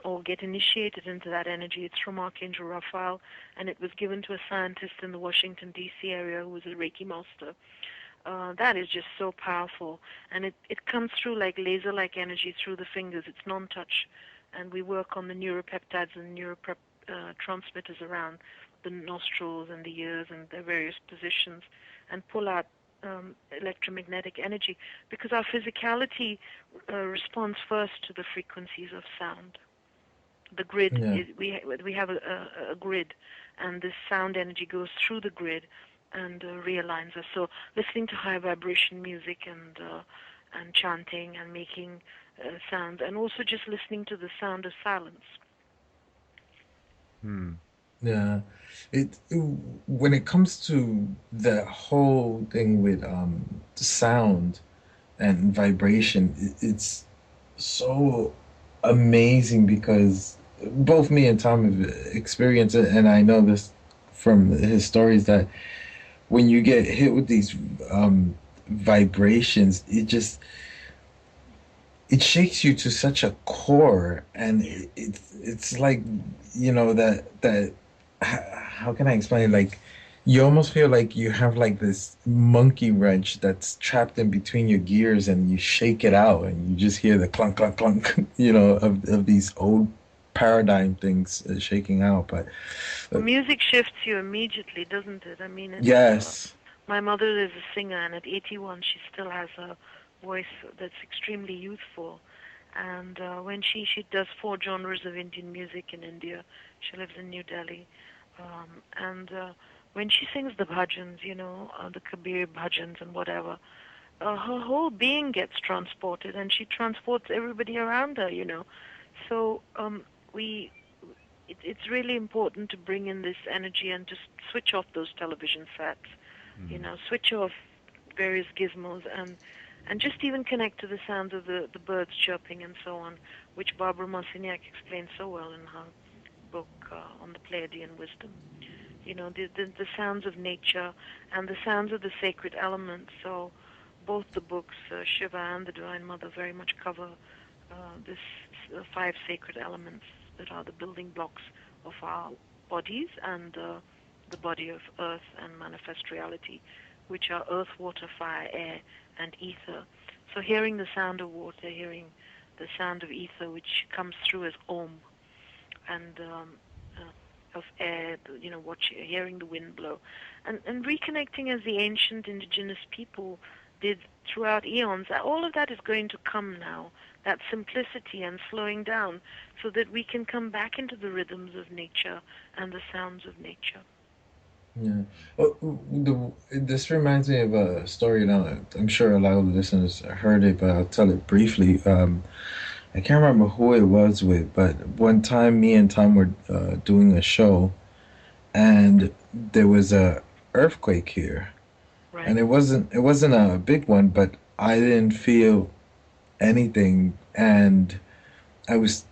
or get initiated into that energy, it's from Archangel Raphael, and it was given to a scientist in the Washington, D.C. area who was a Reiki master. That is just so powerful. And it comes through like laser-like energy through the fingers. It's non-touch. And we work on the neuropeptides and neurotransmitters around the nostrils and the ears and their various positions, and pull out electromagnetic energy, because our physicality responds first to the frequencies of sound. The grid, we have a grid, and this sound energy goes through the grid and realigns us. So listening to high vibration music and chanting and making sounds, and also just listening to the sound of silence.
Yeah, when it comes to the whole thing with sound and vibration, it's so amazing, because both me and Tom have experienced it, and I know this from his stories, that when you get hit with these vibrations, it shakes you to such a core, and it's like, that how can I explain it? Like, you almost feel like you have like this monkey wrench that's trapped in between your gears, and you shake it out, and you just hear the clunk clunk clunk, of these old paradigm things shaking out. But
music shifts you immediately, doesn't it? I mean,
yes.
My mother is a singer, and at 81 she still has a voice that's extremely youthful. And when she does 4 genres of Indian music in India. She lives in New Delhi. And when she sings the bhajans, the Kabir bhajans and whatever, her whole being gets transported, and she transports everybody around her, So it's really important to bring in this energy and just switch off those television sets, switch off various gizmos, and just even connect to the sounds of the birds chirping and so on, which Barbara Marciniak explains so well in her book on the Pleiadian wisdom. The sounds of nature and the sounds of the sacred elements. So both the books, Shiva and the Divine Mother, very much cover this 5 sacred elements that are the building blocks of our bodies and the body of earth and manifest reality, which are earth, water, fire, air, and ether. So hearing the sound of water, hearing the sound of ether, which comes through as Om, and of air, hearing the wind blow, and reconnecting as the ancient indigenous people did throughout eons. All of that is going to come now, that simplicity and slowing down, so that we can come back into the rhythms of nature and the sounds of nature.
Yeah. This reminds me of a story. Now, I'm sure a lot of the listeners heard it, but I'll tell it briefly. I can't remember who it was with, but one time me and Tom were doing a show, and there was a earthquake here,
Right.
and it wasn't a big one, but I didn't feel anything, and I was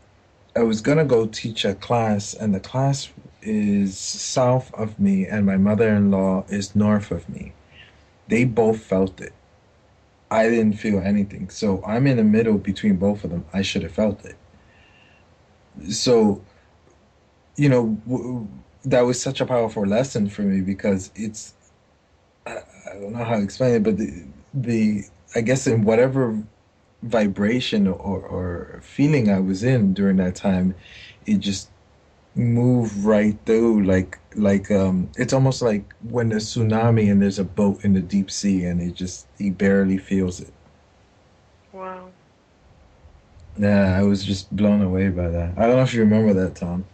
I was gonna go teach a class, and the class is south of me, and my mother-in-law is north of me. They both felt it. I didn't feel anything, so I'm in the middle between both of them. I should have felt it. So that was such a powerful lesson for me because I don't know how to explain it, but the I guess in whatever vibration or feeling I was in during that time, it just moved right through like it's almost like when there's tsunami and there's a boat in the deep sea and he barely feels it.
Wow.
Yeah, I was just blown away by that. I don't know if you remember that, Tom.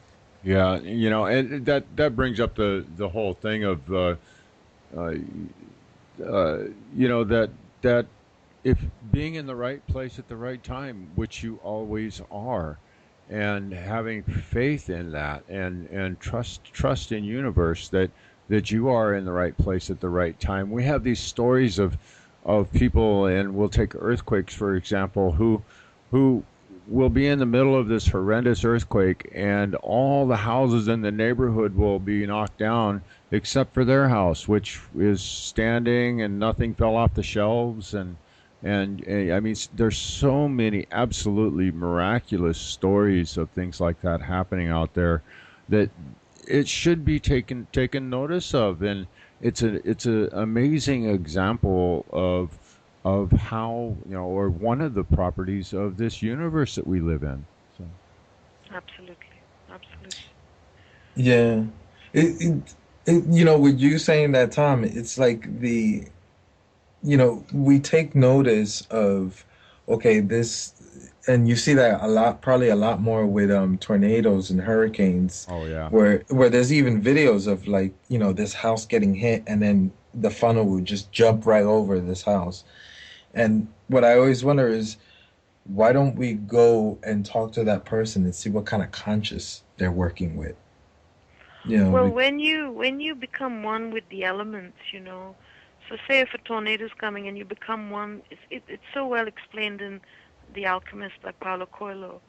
Yeah, and that brings up the whole thing of uh, uh, that if being in the right place at the right time, which you always are, and having faith in that, and trust in universe that you are in the right place at the right time. We have these stories of people, and we'll take earthquakes for example, who will be in the middle of this horrendous earthquake, and all the houses in the neighborhood will be knocked down except for their house, which is standing and nothing fell off the shelves. And I mean, there's so many absolutely miraculous stories of things like that happening out there that it should be taken notice of. And it's a amazing example of how, or one of the properties of this universe that we live in. So
Absolutely. Absolutely.
Yeah. With you saying that, Tom, it's like we take notice of, okay, this, and you see that a lot, probably a lot more with tornadoes and hurricanes,
oh yeah.
where there's even videos of like, this house getting hit and then the funnel would just jump right over this house. And what I always wonder is, why don't we go and talk to that person and see what kind of conscious they're working with? You know,
Well,
be,
when you become one with the elements, so say if a tornado is coming and you become one, it's so well explained in The Alchemist by Paulo Coelho.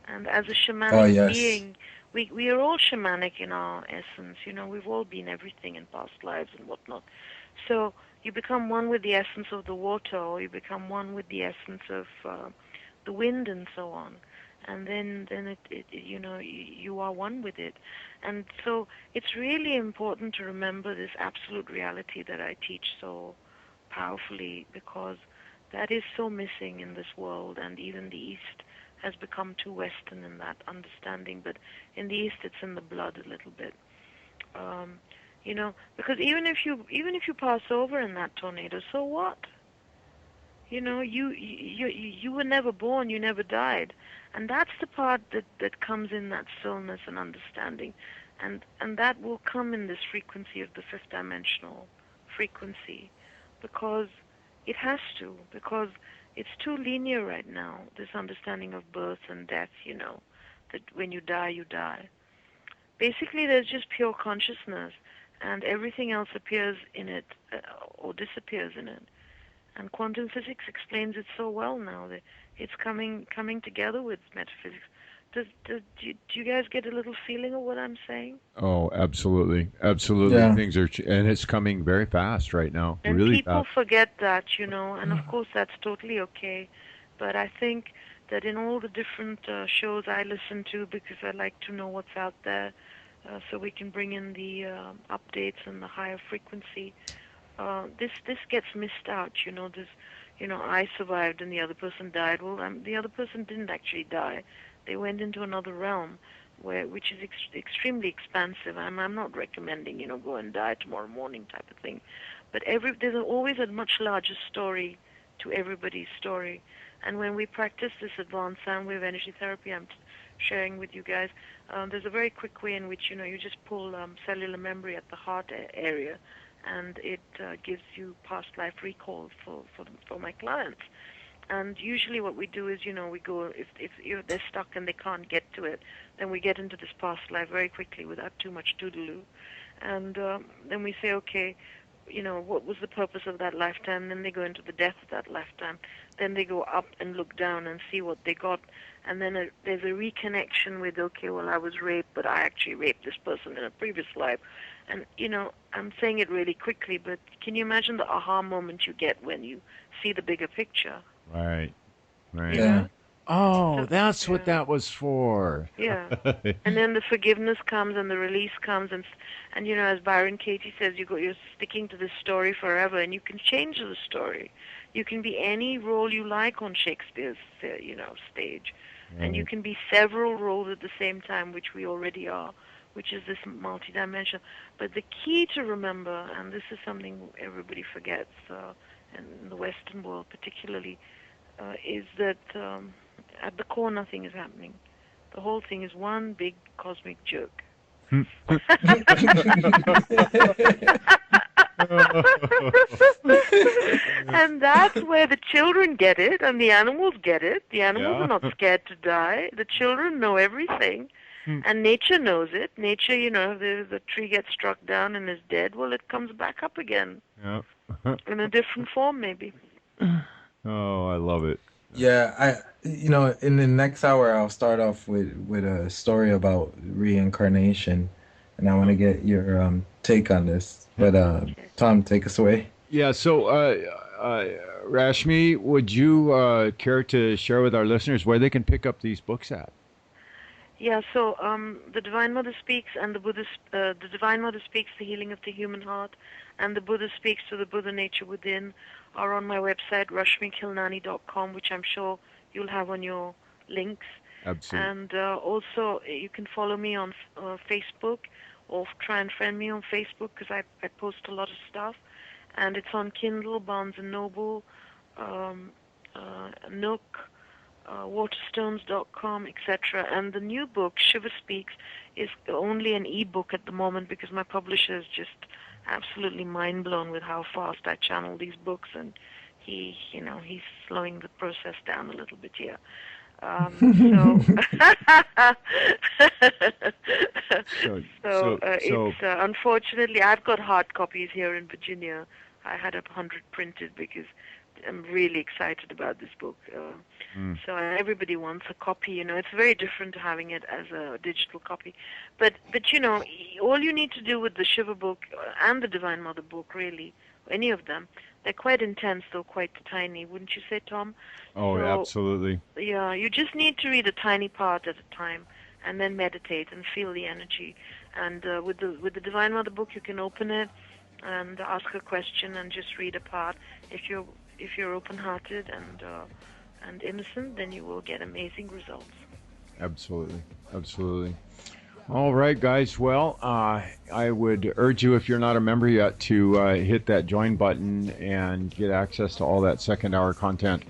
And as a
oh
shamanic
yes.
being, we are all shamanic in our essence. We've all been everything in past lives and whatnot. So you become one with the essence of the water, or you become one with the essence of the wind, and so on. And then you are one with it. And so it's really important to remember this absolute reality that I teach so powerfully, because that is so missing in this world, and even the East has become too Western in that understanding. But in the East, it's in the blood a little bit. Um, because even if you pass over in that tornado, so what? You were never born, you never died, and that's the part that comes in that stillness and understanding, and that will come in this frequency of the fifth dimensional frequency, because it has to, because it's too linear right now. This understanding of birth and death, that when you die, you die. Basically, there's just pure consciousness, and everything else appears in it, or disappears in it. And quantum physics explains it so well now that it's coming together with metaphysics. Do you guys get a little feeling of what I'm saying?
Oh, absolutely, absolutely.
Yeah.
Things are, and it's coming very fast right now,
And
really
people
fast.
forget that, and of course that's totally okay. But I think that in all the different shows I listen to, because I like to know what's out there, so we can bring in the updates and the higher frequency. This gets missed out. This, I survived and the other person died. Well, the other person didn't actually die. They went into another realm, which is extremely expansive. I'm not recommending go and die tomorrow morning type of thing, but there's always a much larger story to everybody's story. And when we practice this advanced sound wave energy therapy, I'm sharing with you guys, there's a very quick way in which you just pull cellular memory at the heart area, and it gives you past life recall for my clients. And usually what we do is, we go, if they're stuck and they can't get to it, then we get into this past life very quickly without too much doodaloo. And then we say, okay, what was the purpose of that lifetime? Then they go into the death of that lifetime. Then they go up and look down and see what they got. And then there's a reconnection with, okay, well, I was raped, but I actually raped this person in a previous life. And, I'm saying it really quickly, but can you imagine the aha moment you get when you see the bigger picture?
Right.
Yeah.
Oh, that's what that was for.
Yeah. And then the forgiveness comes and the release comes, and as Byron Katie says, you're sticking to this story forever, and you can change the story. You can be any role you like on Shakespeare's stage, and you can be several roles at the same time, which we already are, which is this multidimensional. But the key to remember, and this is something everybody forgets, in the Western world particularly, is that at the core nothing is happening. The whole thing is one big cosmic joke. And that's where the children get it, and the animals get it. The animals are not scared to die. The children know everything, and nature knows it. Nature, if the tree gets struck down and is dead, well, it comes back up again in a different form, maybe.
Oh, I love it.
Yeah, in the next hour, I'll start off with a story about reincarnation, and I want to get your take on this. But Tom, take us away.
Yeah. So, Rashmi, would you care to share with our listeners where they can pick up these books at?
Yeah. So, the Divine Mother Speaks and the Divine Mother Speaks, The Healing of the Human Heart, and the Buddha Speaks to the Buddha Nature Within are on my website, rashmikhilnani.com, which I'm sure you'll have on your links.
Absolutely.
And also, you can follow me on Facebook, or try and friend me on Facebook, because I post a lot of stuff. And it's on Kindle, Barnes & Noble, Nook, Waterstones.com, etc. And the new book, Shiva Speaks, is only an e-book at the moment, because my publisher is just absolutely mind blown with how fast I channel these books, and he's slowing the process down a little bit here. It's unfortunately, I've got hard copies here in Virginia. I had 100 printed because I'm really excited about this book. So everybody wants a copy. It's very different to having it as a digital copy. But all you need to do with the Shiva book and the Divine Mother book, really, any of them, they're quite intense, though quite tiny. Wouldn't you say, Tom?
Oh, absolutely.
Yeah, you just need to read a tiny part at a time, and then meditate and feel the energy. And with the Divine Mother book, you can open it and ask a question and just read a part. If you're open-hearted and innocent, then you will get amazing results.
Absolutely. All right, guys. Well, I would urge you, if you're not a member yet, to hit that join button and get access to all that second hour content.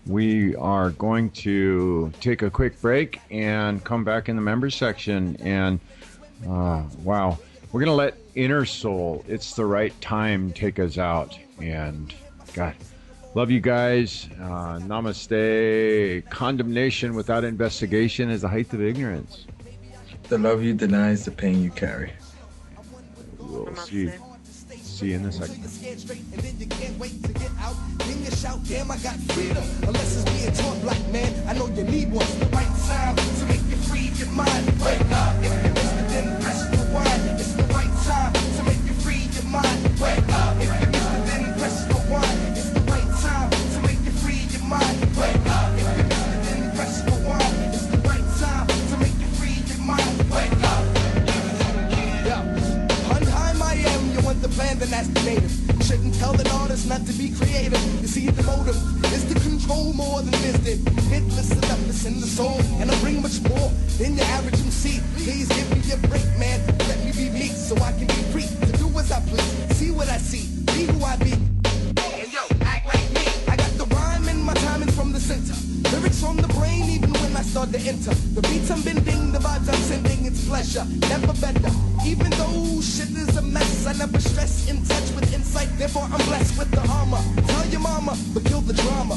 We are going to take a quick break and come back in the members section. And wow, we're going to let Inner Soul, It's the Right Time, take us out. And God, love you guys. Namaste. Condemnation without investigation is the height of ignorance.
The love you deny is the pain you carry.
We'll see you in a second.
And then you can't wait to get out. Then you shout, damn, I got freedom. Unless it's being taught, black man, I know you need one. The right time to make you free your mind. Wake up. If you missed it, then press rewind. It's the right time to make you free your mind. Wake up. If you missed it, then press rewind. It's the right time to make you free your mind. Wake up. If you missed it, then press rewind. It's the right time to make you free your mind. Wake up. Yeah. Unhigh I am, you want the plan, then that's the native. Shouldn't tell an artist not to be creative. You see, the motive is to control more than this did. Hit, listen up, listen the soul, and I bring much more than your average MC. Please give me a break, man. Let me be me, so I can be free to do as I please. See what I see, be who I be. And yo, act like me. I got the rhyme and my timing from the center. Lyrics from the brain, even when I start to enter. The beats I'm bending, the vibes I'm sending, it's pleasure, never better. Even though shit is a mess, I never stress, in touch with insight, therefore I'm blessed with the armor. Tell your mama, but kill the drama.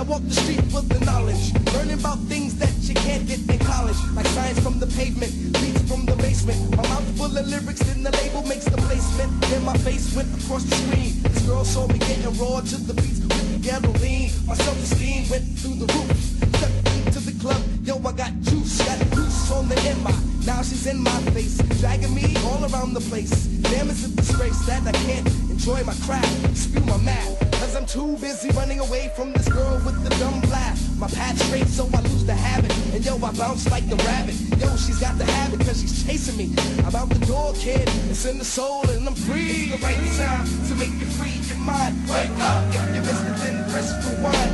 walk the street with the knowledge, learning about things that you can't get in college, like science from the pavement, beats from the basement. My mouth full of lyrics, then the label makes the placement. Then my face went across the screen. This girl saw me getting raw to the beats with the ghetto lean. My self-esteem went through the roof. Stepped into the club, yo, I got juice, got juice on the MI. Now she's in my face, dragging me all around the place. Damn, it's a disgrace that I can't enjoy my craft, spew my math, cause I'm too busy running away from this girl with the dumb laugh. My path straight, so I lose the habit, and yo, I bounce like the rabbit. Yo, she's got the habit, cause she's chasing me. I'm out the door, kid, it's in the soul, and I'm free. The right time to make you free your mind. Wake up, if you missed it, then press rewind.